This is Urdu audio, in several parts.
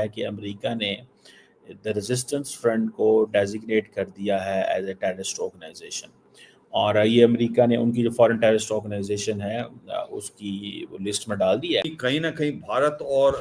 ہے کہ امریکہ نے دا ریزسٹنس فرنٹ کو ڈیزگنیٹ کر دیا ہے ایز اے ٹیررسٹ آرگنائزیشن، اور یہ امریکہ نے ان کی جو فورن ٹیررسٹ آرگنائزیشن ہے اس کی وہ لسٹ میں ڈال دی ہے۔ کہیں نہ کہیں بھارت اور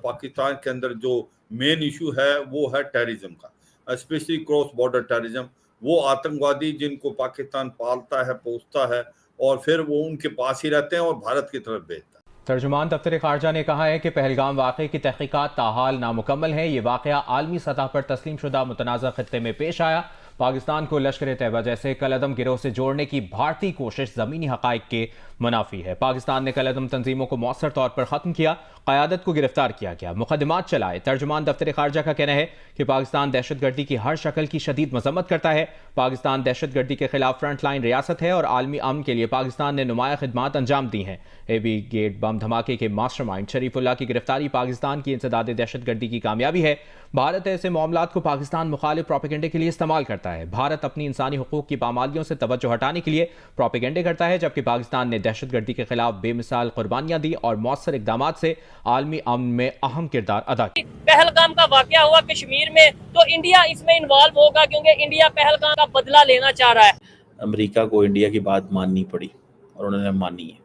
پاکستان کے اندر جو مین ایشو ہے وہ ہے ٹیررزم کا، اسپیشلی کراس بارڈر ٹیررزم۔ وہ آتنکوادی جن کو پاکستان پالتا ہے، پوستا ہے، اور پھر وہ ان کے پاس ہی رہتے ہیں اور بھارت کی طرف بھیجتا ہے۔ ترجمان دفتر خارجہ نے کہا ہے کہ پہلگام واقعے کی تحقیقات تاحال نامکمل ہیں۔ یہ واقعہ عالمی سطح پر تسلیم شدہ متنازع خطے میں پیش آیا۔ پاکستان کو لشکر طیبہ جیسے کالعدم گروہ سے جوڑنے کی بھارتی کوشش زمینی حقائق کے منافی ہے۔ پاکستان نے کالعدم تنظیموں کو مؤثر طور پر ختم کیا، قیادت کو گرفتار کیا گیا، مقدمات چلائے۔ ترجمان دفتر خارجہ کا کہنا ہے کہ پاکستان دہشت گردی کی ہر شکل کی شدید مذمت کرتا ہے۔ پاکستان دہشت گردی کے خلاف فرنٹ لائن ریاست ہے اور عالمی امن کے لیے پاکستان نے نمایاں خدمات انجام دی ہیں۔ اے بی گیٹ بم دھماکے کے ماسٹر مائنڈ شریف اللہ کی گرفتاری پاکستان کی انسداد دہشت گردی کی کامیابی ہے۔ بھارت ایسے معاملات کو پاکستان مخالف پروپیگنڈے کے لیے استعمال کرتا ہے۔ بھارت اپنی انسانی حقوق کی پامالیوں سے توجہ ہٹانے کے لیے پروپیگنڈے کرتا ہے، جبکہ پاکستان نے دہشت گردی کے خلاف بے مثال قربانیاں دی اور مؤثر اقدامات سے عالمی امن میں اہم کردار ادا کیا۔ پہلگام کا واقعہ ہوا کشمیر میں تو انڈیا اس میں انوالو ہوگا، کیونکہ انڈیا پہلگام کا بدلہ لینا چاہ رہا ہے۔ امریکہ کو انڈیا کی بات ماننی پڑی اور انہوں نے مانی ہے۔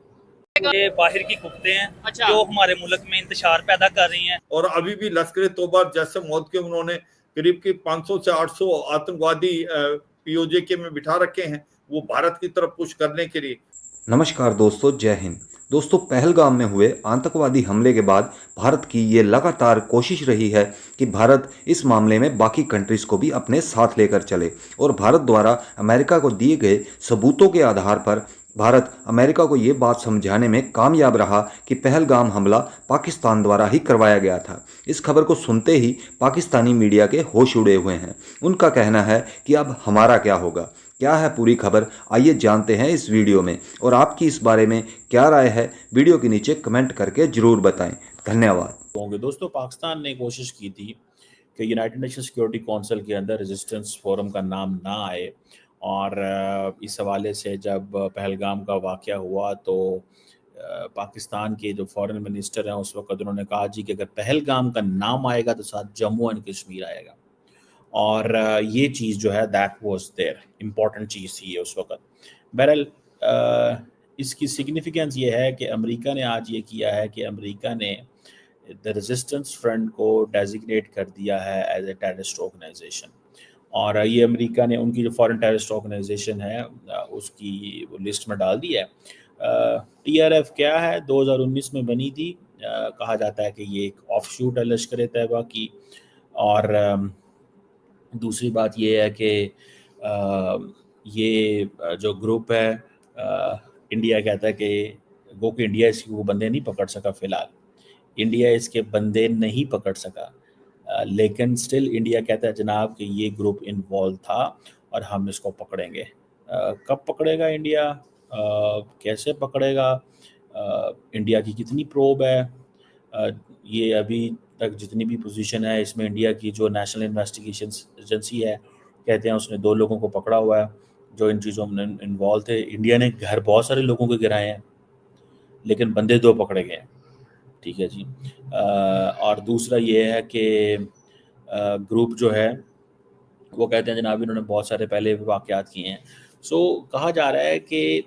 یہ باہر کی قوتیں ہیں جو ہمارے ملک میں انتشار پیدا کر رہی ہیں، اور ابھی بھی لشکر طیبہ جیسے ملک کے انہوں نے قریب کی 500 سے 800 آتنکوادی پی او جے کے میں بٹھا رکھے ہیں، وہ بھارت کی طرف پش کرنے کے لیے۔ نمسکار دوستو، جے ہند دوستو۔ پہلگام میں ہوئے آتنکوادی حملے کے بعد بھارت کی یہ لگاتار کوشش رہی ہے کہ بھارت اس معاملے میں باقی کنٹریز کو بھی اپنے ساتھ لے کر چلے، اور بھارت دوارا امریکہ کو دیے گئے ثبوتوں کے آدھار پر بھارت امریکہ کو یہ بات سمجھانے میں کامیاب رہا کہ پہلگام حملہ پاکستان دوارا ہی کروایا گیا تھا۔ اس خبر کو سنتے ہی پاکستانی میڈیا کے ہوش اڑے ہوئے ہیں۔ ان کا کہنا ہے کہ اب ہمارا کیا ہوگا۔ کیا ہے پوری خبر، آئیے جانتے ہیں اس ویڈیو میں، اور آپ کی اس بارے میں کیا رائے ہے ویڈیو کے نیچے کمنٹ کر کے ضرور بتائیں۔ دھنیہ واد۔ دوستو، پاکستان نے کوشش کی تھی کہ یونائٹڈ نیشن سیکیورٹی کونسل کے اندر ریزسٹنس فورم کا نام نہ آئے، اور اس حوالے سے جب پہلگام کا واقعہ ہوا تو پاکستان کے جو فورن منسٹر ہیں اس وقت انہوں نے کہا جی کہ اگر پہلگام کا نام آئے گا تو ساتھ جموں اینڈ کشمیر آئے گا، اور یہ چیز جو ہے دیٹ واز دیر امپورٹنٹ چیز تھی اس وقت۔ بہرحال اس کی سگنیفیکنس یہ ہے کہ امریکہ نے آج یہ کیا ہے کہ امریکہ نے دا ریزسٹنس فرنٹ کو ڈیزگنیٹ کر دیا ہے ایز اے ٹیررسٹ آرگنائزیشن، اور یہ امریکہ نے ان کی جو فورن ٹیررسٹ آرگنائزیشن ہے اس کی وہ لسٹ میں ڈال دی ہے۔ ٹی آر ایف کیا ہے، 2019 میں بنی تھی، کہا جاتا ہے کہ یہ ایک آف شوٹ ہے لشکر طیبہ کی، اور دوسری بات یہ ہے کہ یہ جو گروپ ہے انڈیا کہتا ہے کہ وہ کہ انڈیا اس کی وہ بندے نہیں پکڑ سکا، فی الحال انڈیا اس کے بندے نہیں پکڑ سکا، لیکن سٹل انڈیا کہتا ہے جناب کہ یہ گروپ انوالو تھا اور ہم اس کو پکڑیں گے۔ کب پکڑے گا انڈیا، کیسے پکڑے گا، انڈیا کی کتنی پروب ہے، یہ ابھی تک جتنی بھی پوزیشن ہے اس میں انڈیا کی جو نیشنل انویسٹیگیشن ایجنسی ہے کہتے ہیں اس نے 2 لوگوں کو پکڑا ہوا ہے جو ان چیزوں میں انوالو تھے۔ انڈیا نے گھر بہت سارے لوگوں کے گرائے ہیں لیکن بندے 2 پکڑے گئے ہیں، ٹھیک ہے جی۔ اور دوسرا یہ ہے کہ گروپ جو ہے وہ کہتے ہیں جناب انہوں نے بہت سارے پہلے واقعات کیے ہیں۔ سو کہا جا رہا ہے کہ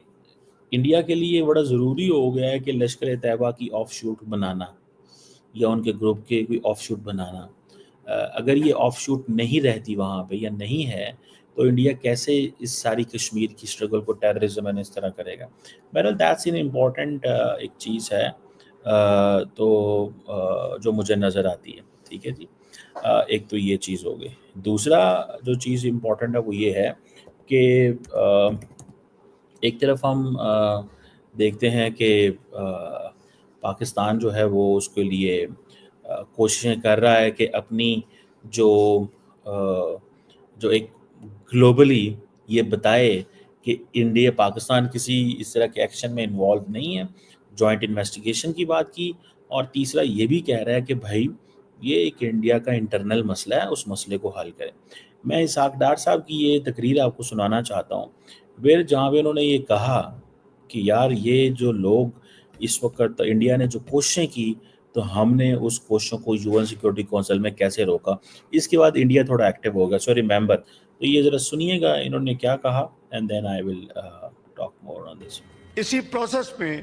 انڈیا کے لیے بڑا ضروری ہو گیا ہے کہ لشکر طیبہ کی آف شوٹ بنانا یا ان کے گروپ کے کوئی آف شوٹ بنانا۔ اگر یہ آف شوٹ نہیں رہتی وہاں پہ یا نہیں ہے تو انڈیا کیسے اس ساری کشمیر کی اسٹرگل کو ٹیررزم میں اس طرح کرے گا۔ بہرحال دیٹس ان امپورٹنٹ ایک چیز ہے تو جو مجھے نظر آتی ہے، ٹھیک ہے جی۔ ایک تو یہ چیز ہو گئی، دوسرا جو چیز امپورٹنٹ ہے وہ یہ ہے کہ ایک طرف ہم دیکھتے ہیں کہ پاکستان جو ہے وہ اس کے لیے کوششیں کر رہا ہے کہ اپنی جو ایک گلوبلی یہ بتائے کہ انڈیا پاکستان کسی اس طرح کے ایکشن میں انوالو نہیں ہے، جوائنٹ انویسٹیگیشن کی بات کی، اور تیسرا یہ بھی کہہ رہا ہے کہ بھائی یہ ایک انڈیا کا انٹرنل مسئلہ ہے، اس مسئلے کو حل کریں۔ میں اسحاق ڈار صاحب کی یہ تقریر آپ کو سنانا چاہتا ہوں جہاں پہ انہوں نے یہ کہا کہ یار یہ جو لوگ اس وقت انڈیا نے جو کوششیں کی تو ہم نے اس کوششوں کو UN سیکورٹی کونسل میں کیسے روکا. اس کے بعد انڈیا تھوڑا ایکٹیو ہوگا. سو ریممبر, تو یہ ذرا سنیے گا انہوں نے کیا کہا, and then I will talk more آن دس. اسی پروسیس میں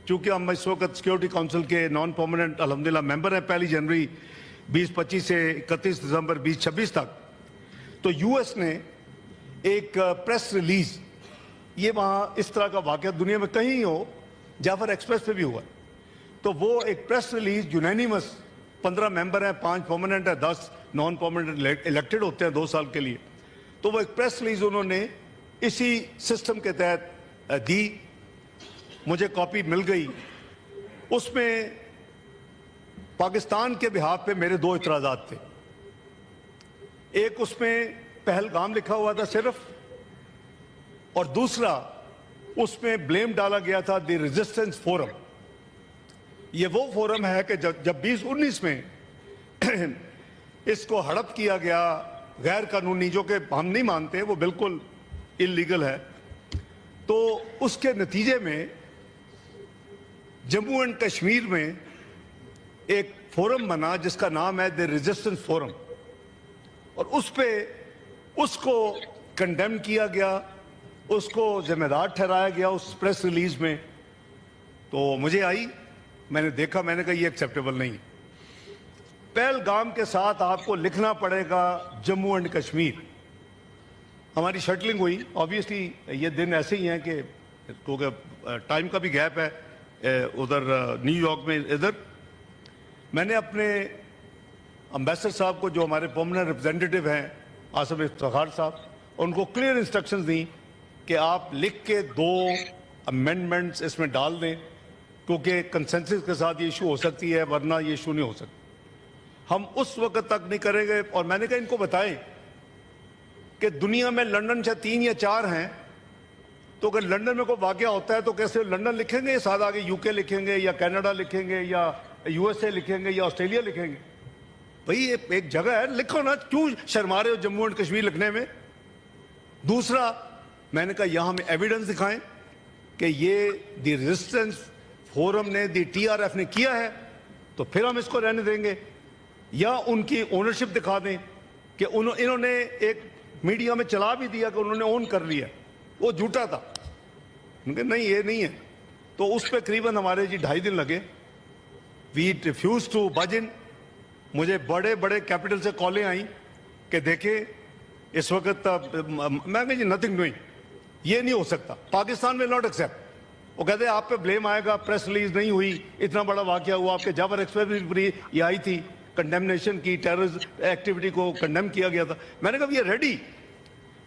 چونکہ ہم اس وقت سیکورٹی کونسل کے نان پرماننٹ الحمدللہ ممبر ہیں 1 جنوری 2025 سے 31 دسمبر 2026 تک, تو US نے ایک پریس ریلیز, یہ وہاں اس طرح کا واقعہ دنیا میں کہیں ہو, جعفر ایکسپریس پہ بھی ہوا, تو وہ ایک پریس ریلیز یونینیمس 15 ممبر ہیں, 5 پرماننٹ ہیں, 10 نان پرماننٹ الیکٹڈ ہوتے ہیں 2 سال کے لیے, تو وہ ایک پریس ریلیز انہوں نے اسی سسٹم کے تحت دی. مجھے کاپی مل گئی. اس میں پاکستان کے بہاف پہ میرے 2 اعتراضات تھے. ایک اس میں پہلگام لکھا ہوا تھا صرف, اور دوسرا اس میں بلیم ڈالا گیا تھا دی ریزسٹنس فورم. یہ وہ فورم ہے کہ جب 2019 میں اس کو ہڑپ کیا گیا غیر قانونی, جو کہ ہم نہیں مانتے, وہ بالکل انلیگل ہے, تو اس کے نتیجے میں جموں اینڈ کشمیر میں ایک فورم بنا جس کا نام ہے دی ریزسٹنس فورم, اور اس پہ اس کو کنڈیم کیا گیا, اس کو ذمہ دار ٹھہرایا گیا اس پریس ریلیز میں. تو مجھے آئی, میں نے دیکھا, میں نے کہا یہ ایکسیپٹیبل نہیں. پہلگام کے ساتھ آپ کو لکھنا پڑے گا جموں اینڈ کشمیر. ہماری شٹلنگ ہوئی, آبویسلی یہ دن ایسے ہی ہیں کہ کیونکہ ٹائم کا بھی گیپ ہے ادھر نیو یارک میں. ادھر میں نے اپنے امبیسڈر صاحب کو, جو ہمارے پرماننٹ ریپرزینٹیٹیو ہیں آصف افتخار صاحب, ان کو کلیئر انسٹرکشنز دیں کہ آپ لکھ کے 2 امینڈمنٹس اس میں ڈال دیں, کیونکہ کنسنسس کے ساتھ یہ ایشو ہو سکتی ہے, ورنہ یہ ایشو نہیں ہو سکتا. ہم اس وقت تک نہیں کریں گے. اور میں نے کہا ان کو بتائیں کہ دنیا میں لنڈن سے 3 یا 4 ہیں, تو اگر لنڈن میں کوئی واقعہ ہوتا ہے تو کیسے لنڈن لکھیں گے, ساتھ آگے UK لکھیں گے, یا کینیڈا لکھیں گے, یا USA لکھیں گے, یا آسٹریلیا لکھیں گے. بھئی ایک جگہ ہے, لکھو نا, کیوں شرما رہے ہو جموں اینڈ کشمیر لکھنے میں. دوسرا میں نے کہا یہاں ہمیں ایویڈنس دکھائیں کہ یہ دی ریزسٹنس فورم نے, دی TRF نے کیا ہے, تو پھر ہم اس کو رہنے دیں گے. یا ان کی اونرشپ دکھا دیں کہ انہوں نے ایک میڈیا میں چلا بھی دیا کہ انہوں نے اون کر لیا, وہ جھوٹا تھا. نہیں, یہ نہیں ہے. تو اس پہ قریباً ہمارے 2.5 دن لگے. وی ریفیوز ٹو بج ان. مجھے بڑے بڑے کیپٹل سے کالیں آئیں کہ دیکھیں اس وقت, میں کہا جی نتھنگ ڈوئنگ, یہ نہیں ہو سکتا, پاکستان ول ناٹ ایکسیپٹ. وہ کہتے ہیں آپ پہ بلیم آئے گا, پریس ریلیز نہیں ہوئی, اتنا بڑا واقعہ ہوا, آپ کے جعفر ایکسپریس بھی یہ آئی تھی, کنڈیمنیشن کی, ٹیررسٹ ایکٹیویٹی کو کنڈیم کیا گیا تھا. میں نے کہا we are ready,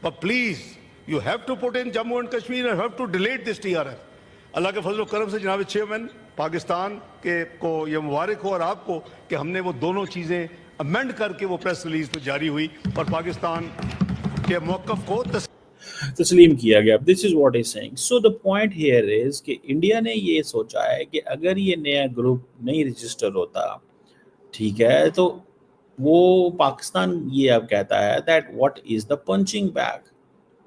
but please you have to put in Jammu and Kashmir and have to delete this TRF. اللہ کے فضل و کرم سے جناب چیئرمین پاکستان کے کو یہ مبارک ہو, اور آپ کو, کہ ہم نے وہ دونوں چیزیں امینڈ کر کے وہ پریس ریلیز تو جاری ہوئی, اور پاکستان کے موقف کو تسلیم کیا گیا. This is what is seeing. So the point here is کہ انڈیا نے یہ سوچا ہے کہ اگر یہ نیا گروپ نہیں رجسٹر ہوتا, ٹھیک ہے, تو وہ پاکستان یہ اب کہتا ہے that what is the punching bag.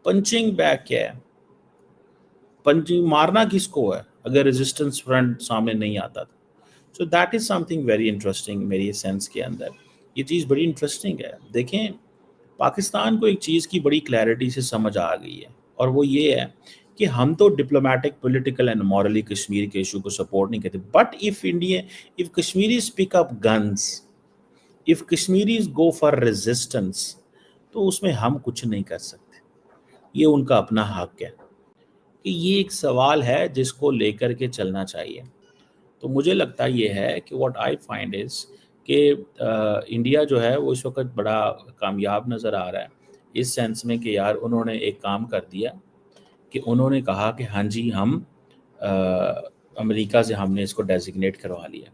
Punching bag کیا ہے؟ پنچنگ مارنا کس کو ہے اگر ریزسٹنس فرنٹ سامنے نہیں آتا تھا. So that is some thing very interesting. میری سینس کے اندر یہ چیز بڑی انٹرسٹنگ ہے. دیکھیں, پاکستان کو ایک چیز کی بڑی کلیئرٹی سے سمجھ آ گئی ہے, اور وہ یہ ہے کہ ہم تو diplomatic, political and morally Kashmir کے ایشو کو سپورٹ نہیں کرتے, but if Kashmiris pick up guns, if Kashmiris go for resistance, تو اس میں ہم کچھ نہیں کر سکتے. یہ ان کا اپنا حق ہے. کہ یہ ایک سوال ہے جس کو لے کر کے چلنا چاہیے. تو مجھے لگتا یہ ہے کہ what I find is کہ انڈیا جو ہے وہ اس وقت بڑا کامیاب نظر آ رہا ہے, اس سینس میں کہ یار انہوں نے ایک کام کر دیا کہ انہوں نے کہا کہ ہاں جی ہم امریکہ سے ہم نے اس کو ڈیزگنیٹ کروا لیا.